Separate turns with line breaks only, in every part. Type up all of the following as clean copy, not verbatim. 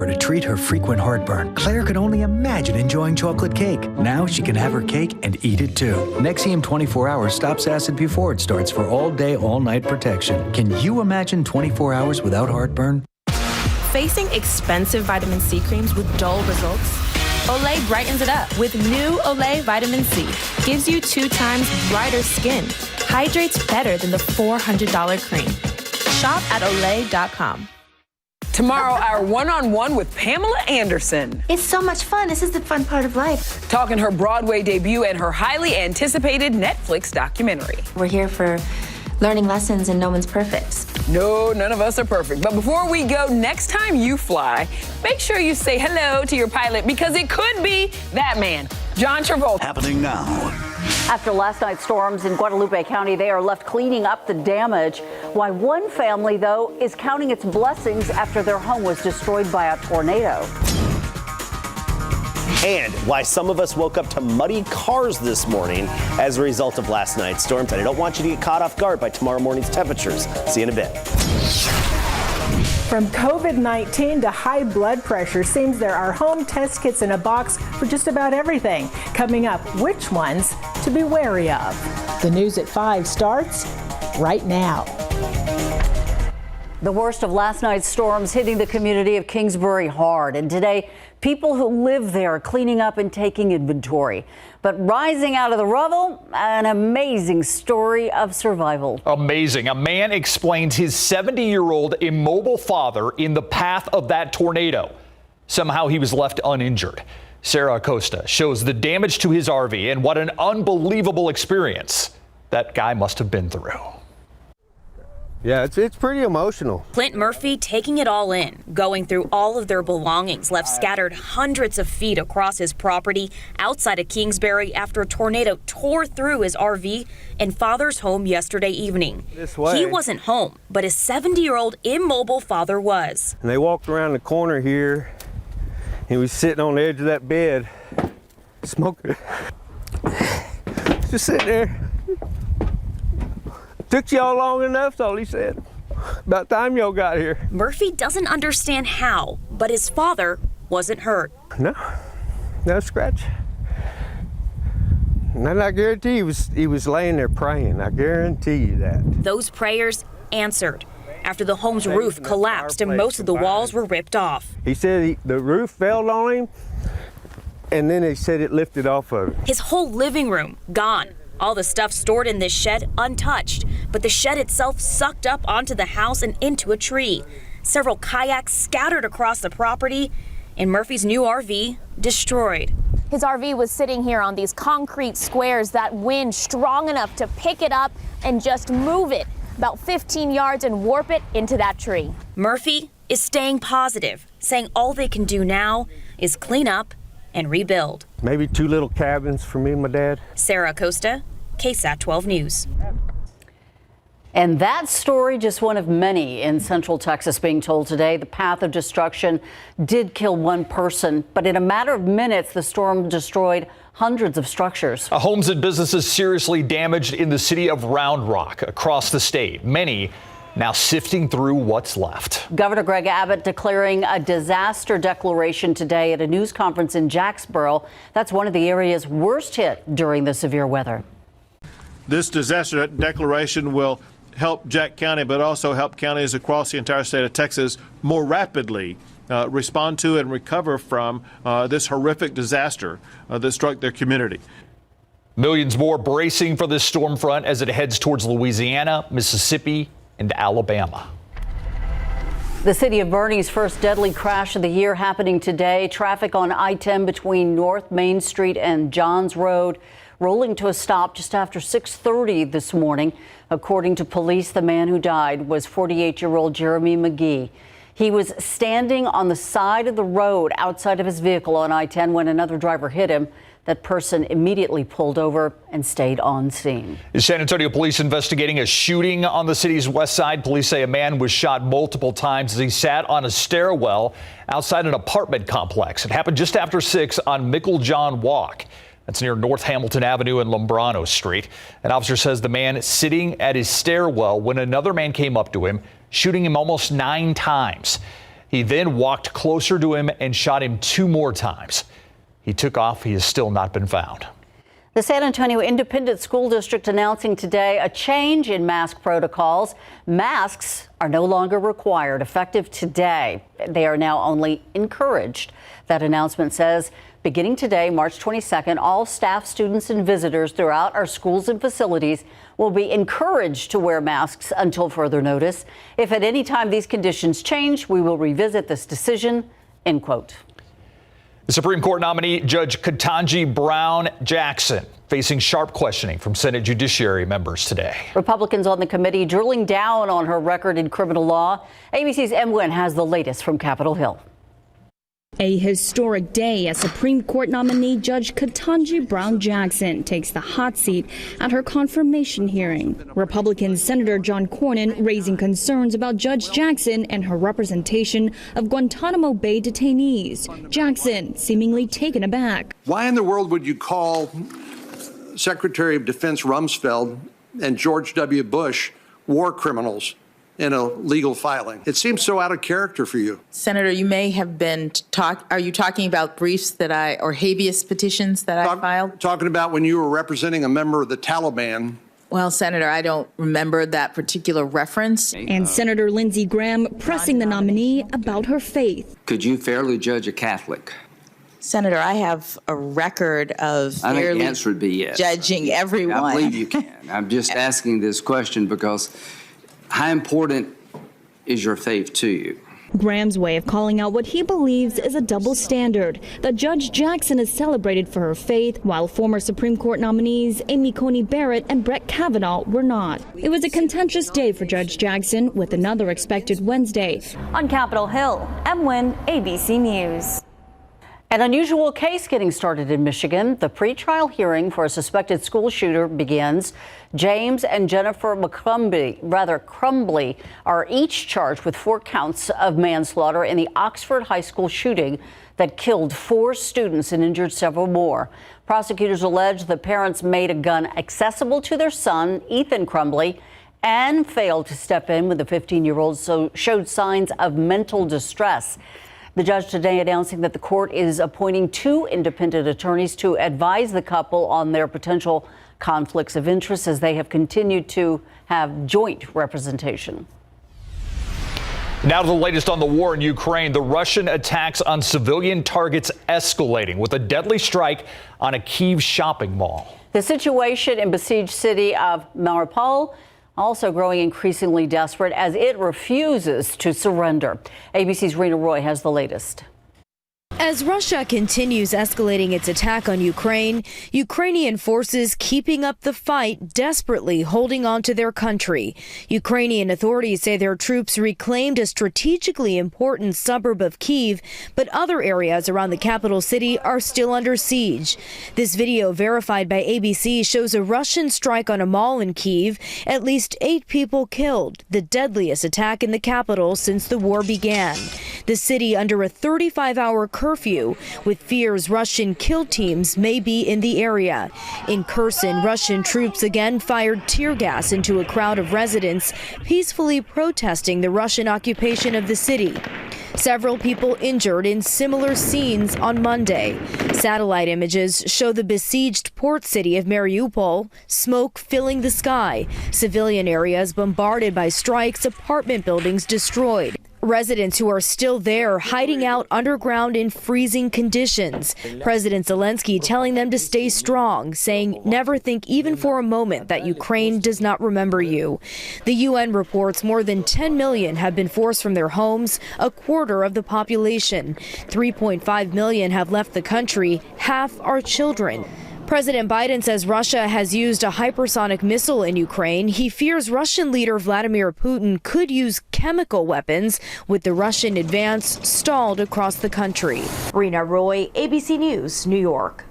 To treat her frequent heartburn, Claire could only imagine enjoying chocolate cake. Now she can have her cake and eat it too. Nexium 24 Hours stops acid before it starts for all day, all night protection. Can you imagine 24 hours without heartburn?
Facing expensive vitamin C creams with dull results? Olay brightens it up with new Olay Vitamin C. Gives you 2 times brighter skin. Hydrates better than the $400 cream. Shop at Olay.com.
Tomorrow, our one-on-one with Pamela Anderson.
It's so much fun. This is the fun part of life.
Talking her Broadway debut and her highly anticipated Netflix documentary.
We're here for learning lessons and no one's perfect.
No, none of us are perfect. But before we go, next time you fly, make sure you say hello to your pilot because it could be that man, John Travolta.
Happening now.
After last night's storms in Guadalupe County, they are left cleaning up the damage. Why one family, though, is counting its blessings after their home was destroyed by a tornado.
And why some of us woke up to muddy cars this morning as a result of last night's storms. And I don't want you to get caught off guard by tomorrow morning's temperatures. See you in a bit.
From COVID-19 to high blood pressure, seems there are home test kits in a box for just about everything. Coming up, which ones to be wary of? The News at 5 starts right now.
The worst of last night's storms hitting the community of Kingsbury hard. And today, people who live there are cleaning up and taking inventory. But rising out of the rubble, an amazing story of survival.
Amazing. A man explains his 70-year-old immobile father in the path of that tornado. Somehow he was left uninjured. Sarah Acosta shows the damage to his RV and what an unbelievable experience that guy must have been through.
Yeah, it's pretty emotional.
Clint Murphy taking it all in, going through all of their belongings left scattered hundreds of feet across his property outside of Kingsbury after a tornado tore through his RV and father's home yesterday evening. He wasn't home, but his 70-year-old immobile father was.
And they walked around the corner here. He was sitting on the edge of that bed, smoking. Just sitting there. Took y'all long enough, that's all he said. About time y'all got here.
Murphy doesn't understand how, but his father wasn't hurt.
No scratch. And I guarantee he was laying there praying. I guarantee you that.
Those prayers answered after the home's roof collapsed and most of the walls were ripped off.
He said the roof fell on him, and then he said it lifted off of him.
His whole living room gone. All the stuff stored in this shed untouched, but the shed itself sucked up onto the house and into a tree. Several kayaks scattered across the property, and Murphy's new RV destroyed.
His RV was sitting here on these concrete squares, that wind strong enough to pick it up and just move it about 15 yards and warp it into that tree.
Murphy is staying positive, saying all they can do now is clean up and rebuild.
Maybe 2 little cabins for me and my dad.
Sarah Acosta, KSAT 12 News.
And that story, just one of many in Central Texas being told today. The path of destruction did kill one person, but in a matter of minutes, the storm destroyed hundreds of structures.
Homes and businesses seriously damaged in the city of Round Rock across the state. Many now sifting through what's left.
Governor Greg Abbott declaring a disaster declaration today at a news conference in Jacksboro. That's one of the areas worst hit during the severe weather.
This disaster declaration will help Jack County, but also help counties across the entire state of Texas more rapidly respond to and recover from this horrific disaster that struck their community.
Millions more bracing for this storm front as it heads towards Louisiana, Mississippi, and Alabama.
The city of Boerney's first deadly crash of the year happening today. Traffic on I-10 between North Main Street and Johns Road rolling to a stop just after 6:30 this morning. According to police, the man who died was 48-year-old Jeremy McGee. He was standing on the side of the road outside of his vehicle on I-10 when another driver hit him. That person immediately pulled over and stayed on scene.
San Antonio police investigating a shooting on the city's west side. Police say a man was shot multiple times as he sat on a stairwell outside an apartment complex. It happened just after 6 on Micklejohn Walk. That's near North Hamilton Avenue and Lombrano Street. An officer says the man sitting at his stairwell when another man came up to him, shooting him almost 9 times. He then walked closer to him and shot him 2 more times. He took off. He has still not been found.
The San Antonio Independent School District announcing today a change in mask protocols. Masks are no longer required, effective today. They are now only encouraged. That announcement says, beginning today, March 22nd, all staff, students, and visitors throughout our schools and facilities will be encouraged to wear masks until further notice. If at any time these conditions change, we will revisit this decision, end quote.
The Supreme Court nominee, Judge Ketanji Brown Jackson, facing sharp questioning from Senate Judiciary members today.
Republicans on the committee drilling down on her record in criminal law. ABC's M. Nguyen has the latest from Capitol Hill.
A historic day as Supreme Court nominee Judge Ketanji Brown Jackson takes the hot seat at her confirmation hearing. Republican Senator John Cornyn raising concerns about Judge Jackson and her representation of Guantanamo Bay detainees. Jackson seemingly taken aback.
Why in the world would you call Secretary of Defense Rumsfeld and George W. Bush war criminals in a legal filing? It seems so out of character for you.
Senator, you may have been are you talking about briefs that or habeas petitions that I filed?
Talking about when you were representing a member of the Taliban.
Well, Senator, I don't remember that particular reference.
And Senator Lindsey Graham pressing the nominee about her faith.
Could you fairly judge a Catholic?
Senator, I have a record of
I think the answer would be yes.
Judging everyone.
I believe you can. I'm just asking this question because how important is your faith to you?
Graham's way of calling out what he believes is a double standard. That Judge Jackson is celebrated for her faith, while former Supreme Court nominees Amy Coney Barrett and Brett Kavanaugh were not. It was a contentious day for Judge Jackson, with another expected Wednesday.
On Capitol Hill, M. Nguyen, ABC News. An unusual case getting started in Michigan. The pretrial hearing for a suspected school shooter begins. James and Jennifer Crumbly are each charged with 4 counts of manslaughter in the Oxford High School shooting that killed 4 students and injured several more. Prosecutors allege the parents made a gun accessible to their son, Ethan Crumbly, and failed to step in when the 15-year-old showed signs of mental distress. The judge today announcing that the court is appointing 2 independent attorneys to advise the couple on their potential conflicts of interest as they have continued to have joint representation.
Now to the latest on the war in Ukraine. The Russian attacks on civilian targets escalating with a deadly strike on a Kyiv shopping mall.
The situation in besieged city of Mariupol also growing increasingly desperate as it refuses to surrender. ABC's Rena Roy has the latest.
As Russia continues escalating its attack on Ukraine, Ukrainian forces keeping up the fight, desperately holding on to their country. Ukrainian authorities say their troops reclaimed a strategically important suburb of Kyiv, but other areas around the capital city are still under siege. This video, verified by ABC, shows a Russian strike on a mall in Kyiv. At least 8 people killed, the deadliest attack in the capital since the war began. The city under a 35-hour curfew, with fears Russian kill teams may be in the area. In Kherson, Russian troops again fired tear gas into a crowd of residents peacefully protesting the Russian occupation of the city. Several people injured in similar scenes on Monday. Satellite images show the besieged port city of Mariupol, smoke filling the sky, civilian areas bombarded by strikes, apartment buildings destroyed. Residents who are still there hiding out underground in freezing conditions. President Zelensky telling them to stay strong, saying never think even for a moment that Ukraine does not remember you. The UN reports more than 10 million have been forced from their homes, a quarter of the population. 3.5 million have left the country, half are children. President Biden says Russia has used a hypersonic missile in Ukraine. He fears Russian leader Vladimir Putin could use chemical weapons, with the Russian advance stalled across the country.
Rena Roy, ABC News, New York.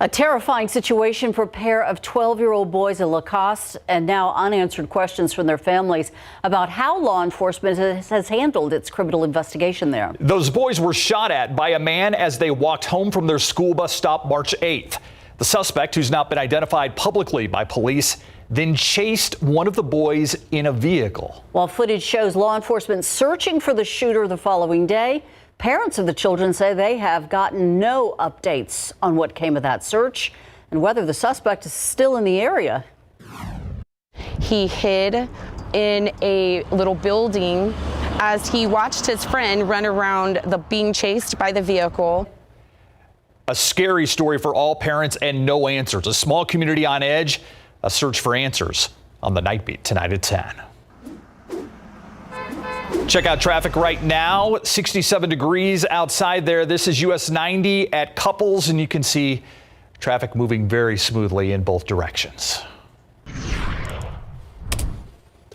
A terrifying situation for a pair of 12-year-old boys in Lacoste, and now unanswered questions from their families about how law enforcement has handled its criminal investigation there.
Those boys were shot at by a man as they walked home from their school bus stop March 8th. The suspect, who's not been identified publicly by police, then chased one of the boys in a vehicle.
While footage shows law enforcement searching for the shooter the following day, parents of the children say they have gotten no updates on what came of that search and whether the suspect is still in the area.
He hid in a little building as he watched his friend run around being chased by the vehicle.
A scary story for all parents and no answers. A small community on edge, a search for answers on the Night Beat tonight at 10. Check out traffic right now. 67 degrees outside there. This is US 90 at Couples, and you can see traffic moving very smoothly in both directions.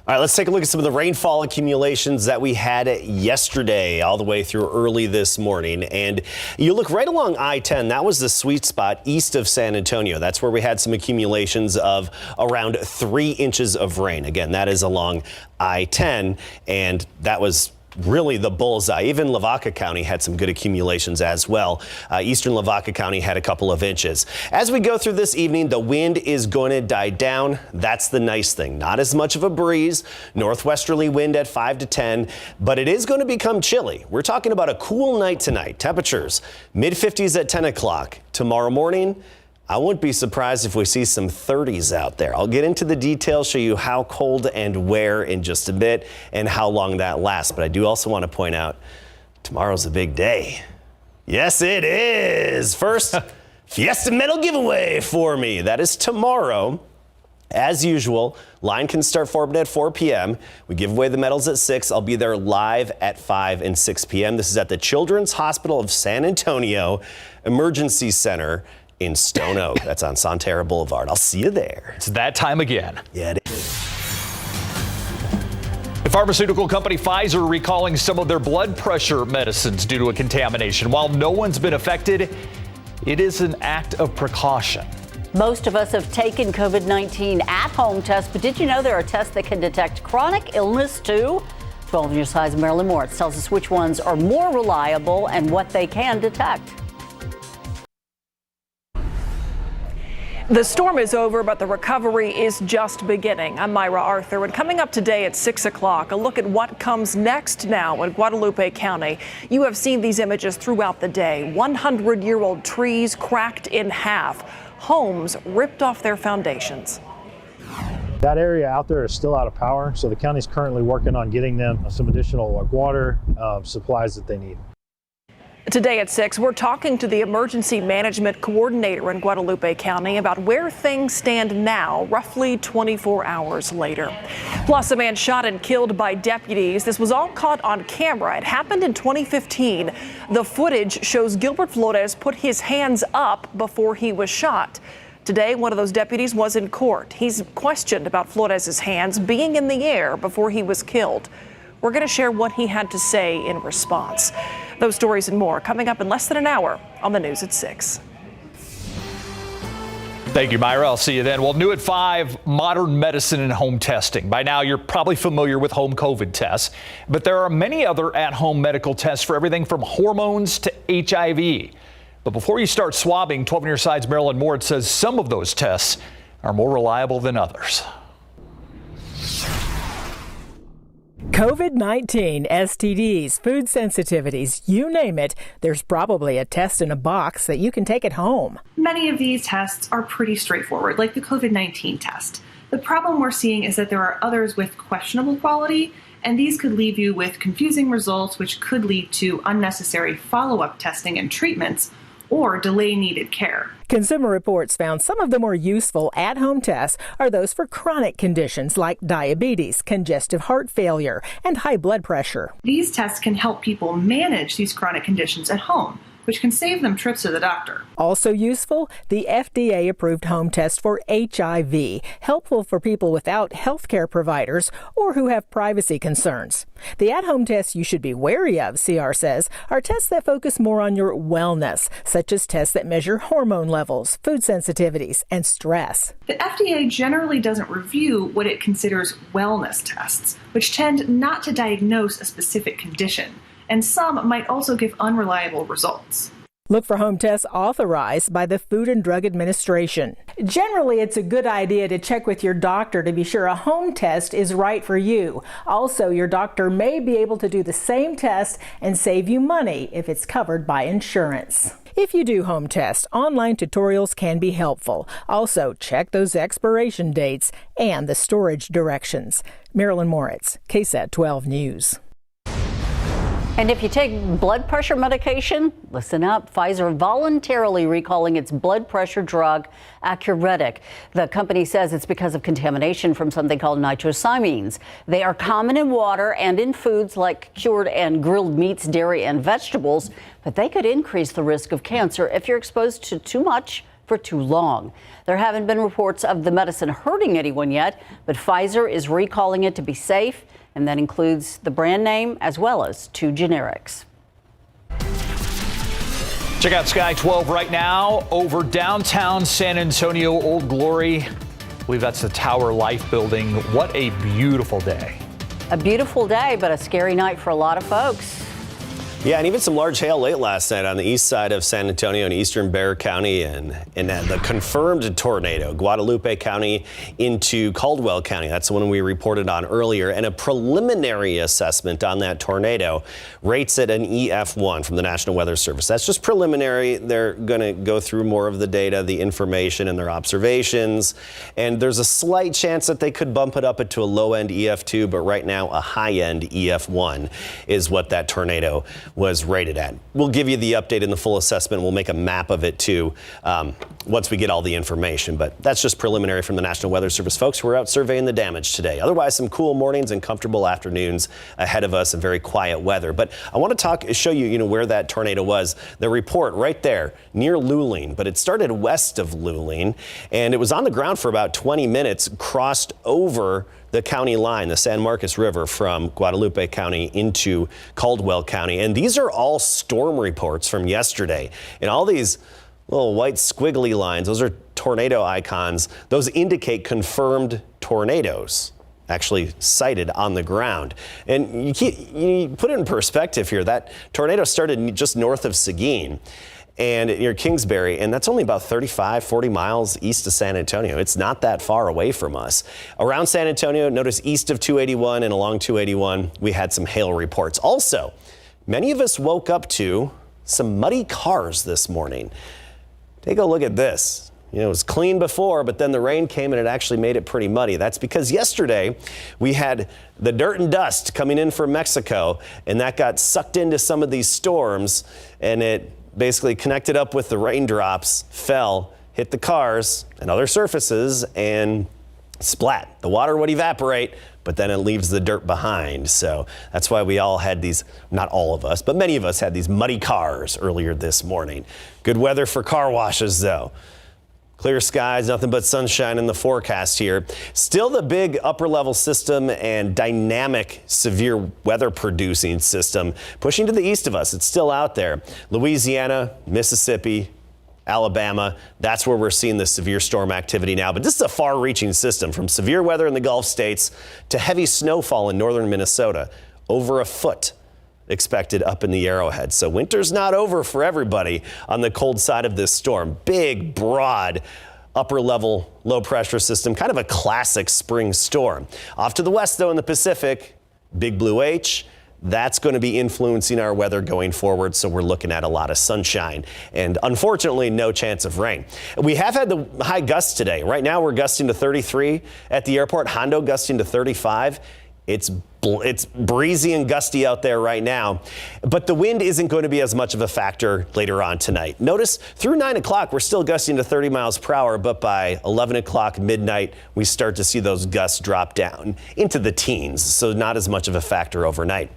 All right, let's take a look at some of the rainfall accumulations that we had yesterday all the way through early this morning. And you look right along I-10, that was the sweet spot east of San Antonio. That's where we had some accumulations of around 3 inches of rain. Again, that is along I-10, and that was really the bullseye. Even Lavaca County had some good accumulations as well. Eastern Lavaca County had a couple of inches. As we go through this evening, the wind is going to die down. That's the nice thing. Not as much of a breeze. Northwesterly wind at 5 to 10, but it is going to become chilly. We're talking about a cool night tonight. Temperatures mid-50s at 10 o'clock. Tomorrow morning, I wouldn't be surprised if we see some 30s out there. I'll get into the details, show you how cold and where in just a bit and how long that lasts. But I do also want to point out tomorrow's a big day. Yes, it is. First Fiesta medal giveaway for me. That is tomorrow. As usual, line can start forming at 4 p.m. We give away the medals at 6. I'll be there live at 5 and 6 p.m. This is at the Children's Hospital of San Antonio Emergency Center in Stone Oak. That's on Sonterra Boulevard. I'll see you there.
It's that time again.
Yeah, it is.
The pharmaceutical company Pfizer recalling some of their blood pressure medicines due to a contamination. While no one's been affected, it is an act of precaution.
Most of us have taken COVID-19 at-home tests, but did you know there are tests that can detect chronic illness too? 12 News High's Marilyn Moritz tells us which ones are more reliable and what they can detect.
The storm is over, but the recovery is just beginning. I'm Myra Arthur, and coming up today at 6 o'clock, a look at what comes next now in Guadalupe County. You have seen these images throughout the day. 100-year-old trees cracked in half, homes ripped off their foundations.
That area out there is still out of power, so the county's currently working on getting them some additional water supplies that they need.
Today at 6, we're talking to the emergency management coordinator in Guadalupe County about where things stand now, roughly 24 hours later. Plus, a man shot and killed by deputies. This was all caught on camera. It happened in 2015. The footage shows Gilbert Flores put his hands up before he was shot. Today, one of those deputies was in court. He's questioned about Flores' hands being in the air before he was killed. We're going to share what he had to say in response. Those stories and more coming up in less than an hour on the news at 6.
Thank you, Myra. I'll see you then. Well, new at 5, modern medicine and home testing. By now, you're probably familiar with home COVID tests, but there are many other at-home medical tests for everything from hormones to HIV. But before you start swabbing, 12 on your side's Marilyn Moritz says some of those tests are more reliable than others.
COVID-19, STDs, food sensitivities, you name it, there's probably a test in a box that you can take at home.
Many of these tests are pretty straightforward, like the COVID-19 test. The problem we're seeing is that there are others with questionable quality, and these could leave you with confusing results, which could lead to unnecessary follow-up testing and treatments, or delay needed care.
Consumer Reports found some of the more useful at-home tests are those for chronic conditions like diabetes, congestive heart failure, and high blood pressure.
These tests can help people manage these chronic conditions at home, which can save them trips to the doctor.
Also useful, the FDA-approved home test for HIV, helpful for people without healthcare providers or who have privacy concerns. The at-home tests you should be wary of, CR says, are tests that focus more on your wellness, such as tests that measure hormone levels, food sensitivities, and stress.
The FDA generally doesn't review what it considers wellness tests, which tend not to diagnose a specific condition, and some might also give unreliable results.
Look for home tests authorized by the Food and Drug Administration. Generally, it's a good idea to check with your doctor to be sure a home test is right for you. Also, your doctor may be able to do the same test and save you money if it's covered by insurance. If you do home tests, online tutorials can be helpful. Also, check those expiration dates and the storage directions. Marilyn Moritz, KSAT 12 News.
And if you take blood pressure medication, listen up. Pfizer voluntarily recalling its blood pressure drug, Acuretic. The company says it's because of contamination from something called nitrosamines. They are common in water and in foods like cured and grilled meats, dairy, and vegetables, but they could increase the risk of cancer if you're exposed to too much for too long. There haven't been reports of the medicine hurting anyone yet, but Pfizer is recalling it to be safe, and that includes the brand name as well as 2 generics.
Check out Sky 12 right now over downtown San Antonio, Old Glory. I believe that's the Tower Life building. What a beautiful day.
A beautiful day, but a scary night for a lot of folks.
Yeah, and even some large hail late last night on the east side of San Antonio and eastern Bexar County, and the confirmed tornado, Guadalupe County into Caldwell County. That's the one we reported on earlier. And a preliminary assessment on that tornado rates it an EF1 from the National Weather Service. That's just preliminary. They're going to go through more of the data, the information, and their observations. And there's a slight chance that they could bump it up into a low-end EF2, but right now a high-end EF1 is what that tornado was rated at. We'll give you the update and the full assessment. We'll make a map of it too once we get all the information. But that's just preliminary from the National Weather Service folks who are out surveying the damage today. Otherwise, some cool mornings and comfortable afternoons ahead of us and very quiet weather. But I want to show you, where that tornado was. The report right there near Luling, but it started west of Luling and it was on the ground for about 20 minutes, crossed over the county line, the San Marcos River from Guadalupe County into Caldwell County. And these are all storm reports from yesterday. And all these little white squiggly lines, those are tornado icons. Those indicate confirmed tornadoes actually sighted on the ground. And you put it in perspective here. That tornado started just north of Seguin and near Kingsbury, and that's only about 35, 40 miles east of San Antonio. It's not that far away from us. Around San Antonio, notice east of 281 and along 281, we had some hail reports. Also, many of us woke up to some muddy cars this morning. Take a look at this. It was clean before, but then the rain came and it actually made it pretty muddy. That's because yesterday we had the dirt and dust coming in from Mexico, and that got sucked into some of these storms, and it basically connected up with the raindrops, fell, hit the cars and other surfaces, and splat. The water would evaporate, but then it leaves the dirt behind. So that's why we all had these, not all of us, but many of us had these muddy cars earlier this morning. Good weather for car washes, though. Clear skies, nothing but sunshine in the forecast here. Still the big upper level system and dynamic severe weather producing system pushing to the east of us. It's still out there. Louisiana, Mississippi, Alabama, that's where we're seeing the severe storm activity now. But this is a far reaching system from severe weather in the Gulf states to heavy snowfall in northern Minnesota. Over a foot expected up in the Arrowhead. So winter's not over for everybody on the cold side of this storm. Big, broad, upper level low pressure system, kind of a classic spring storm. Off to the west, though, in the Pacific, Big Blue H. That's going to be influencing our weather going forward, so we're looking at a lot of sunshine and unfortunately no chance of rain. We have had the high gusts today. Right now we're gusting to 33 at the airport, Hondo gusting to 35. It's breezy and gusty out there right now, but the wind isn't going to be as much of a factor later on tonight. Notice through 9 o'clock, we're still gusting to 30 miles per hour, but by 11 o'clock midnight, we start to see those gusts drop down into the teens, so not as much of a factor overnight.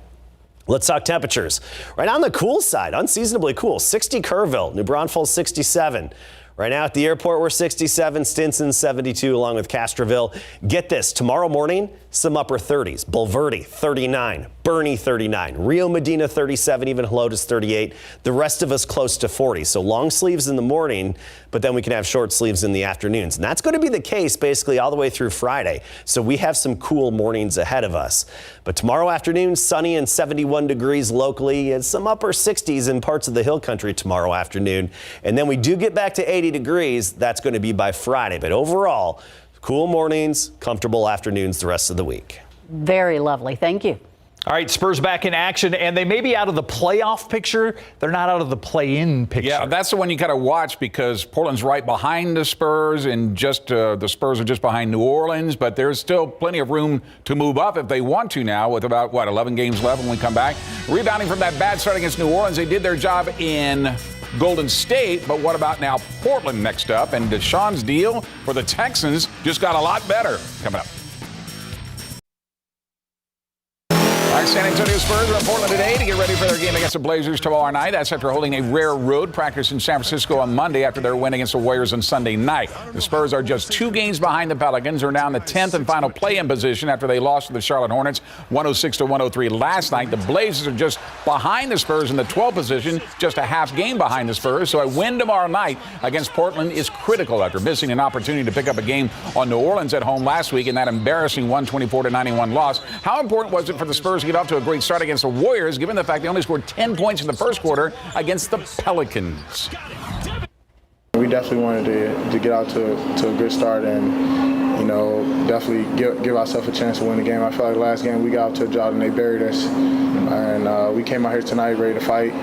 Let's talk temperatures. Right on the cool side, unseasonably cool, 60 Kerrville, New Braunfels 67. Right now at the airport, we're 67, Stinson 72, along with Castroville. Get this, tomorrow morning, some upper 30s. Bulverde, 39. Bernie, 39. Rio Medina, 37. Even Helotes, 38. The rest of us close to 40. So long sleeves in the morning, but then we can have short sleeves in the afternoons. And that's going to be the case basically all the way through Friday. So we have some cool mornings ahead of us. But tomorrow afternoon, sunny and 71 degrees locally, and some upper 60s in parts of the hill country tomorrow afternoon. And then we do get back to 80 degrees. That's going to be by Friday. But overall, cool mornings, comfortable afternoons the rest of the week.
Very lovely. Thank you.
All right, Spurs back in action, and they may be out of the playoff picture. They're not out of the play-in picture.
Yeah, that's the one you got to watch because Portland's right behind the Spurs, and just the Spurs are just behind New Orleans. But there's still plenty of room to move up if they want to now with about, 11 games left when we come back. Rebounding from that bad start against New Orleans, they did their job in Golden State, but what about now Portland next up? And Deshaun's deal for the Texans just got a lot better coming up. All right, San Antonio Spurs are in Portland today to get ready for their game against the Blazers tomorrow night. That's after holding a rare road practice in San Francisco on Monday after their win against the Warriors on Sunday night. The Spurs are just 2 games behind the Pelicans, are now in the 10th and final play-in position after they lost to the Charlotte Hornets 106-103 last night. The Blazers are just behind the Spurs in the 12th position, just a half game behind the Spurs. So a win tomorrow night against Portland is critical after missing an opportunity to pick up a game on New Orleans at home last week in that embarrassing 124-91 loss. How important was it for the Spurs to get off to a great start against the Warriors, given the fact they only scored 10 points in the first quarter against the Pelicans?
We definitely wanted to get out to a good start and, definitely give ourselves a chance to win the game. I felt like last game we got out to a drought and they buried us. And we came out here tonight ready to fight.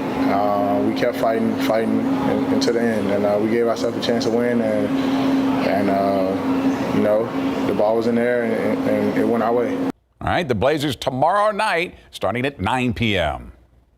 We kept fighting until the end. And we gave ourselves a chance to win. And the ball was in there and it went our way.
All right, the Blazers tomorrow night, starting at 9 p.m.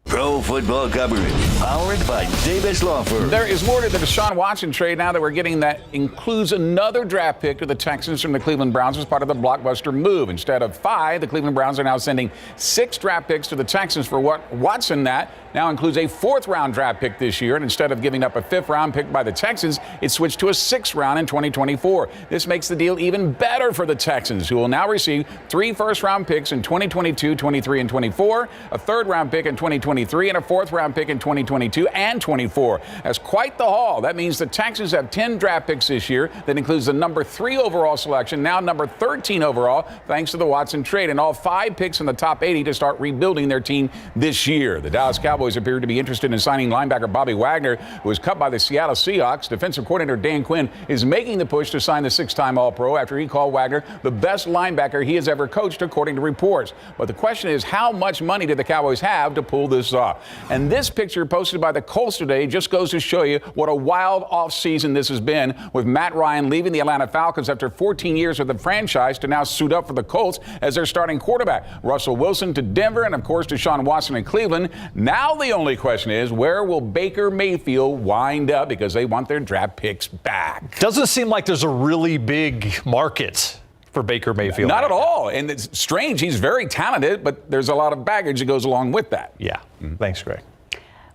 Pro football coverage, powered by Davis Law Firm.
There is more to the Deshaun Watson trade now that we're getting that includes another draft pick to the Texans from the Cleveland Browns as part of the blockbuster move. Instead of 5, the Cleveland Browns are now sending 6 draft picks to the Texans for what Watson that now includes a 4th-round draft pick this year. And instead of giving up a 5th-round pick by the Texans, it switched to a 6th round in 2024. This makes the deal even better for the Texans, who will now receive 3 first-round picks in 2022, 23, and 24, a 3rd-round pick in 2023, and a 4th-round pick in 2022 and 24. That's quite the haul. That means the Texans have 10 draft picks this year. That includes the number 3 overall selection, now number 13 overall, thanks to the Watson trade, and all 5 picks in the top 80 to start rebuilding their team this year. The Dallas Cowboys appeared to be interested in signing linebacker Bobby Wagner, who was cut by the Seattle Seahawks. Defensive coordinator Dan Quinn is making the push to sign the 6-time All-Pro after he called Wagner the best linebacker he has ever coached, according to reports. But the question is, how much money do the Cowboys have to pull this off? And this picture posted by the Colts today just goes to show you what a wild offseason this has been, with Matt Ryan leaving the Atlanta Falcons after 14 years with the franchise to now suit up for the Colts as their starting quarterback. Russell Wilson to Denver, and of course Deshaun Watson in Cleveland. Now the only question is, where will Baker Mayfield wind up, because they want their draft picks back?
Doesn't seem like there's a really big market for Baker Mayfield.
Not at all. And it's strange. He's very talented, but there's a lot of baggage that goes along with that.
Yeah. Thanks, Greg.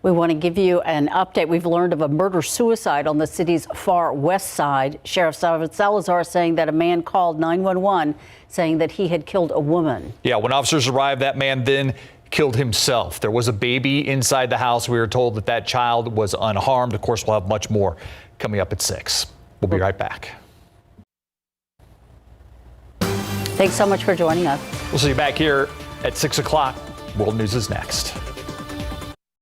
We want to give you an update. We've learned of a murder-suicide on the city's far west side. Sheriff Salazar saying that a man called 911 saying that he had killed a woman.
Yeah, when officers arrived, that man then killed himself. There was a baby inside the house. We were told that that child was unharmed. Of course, we'll have much more coming up at 6. We'll be right back.
Thanks so much for joining us.
We'll see you back here at 6 o'clock. World News is next.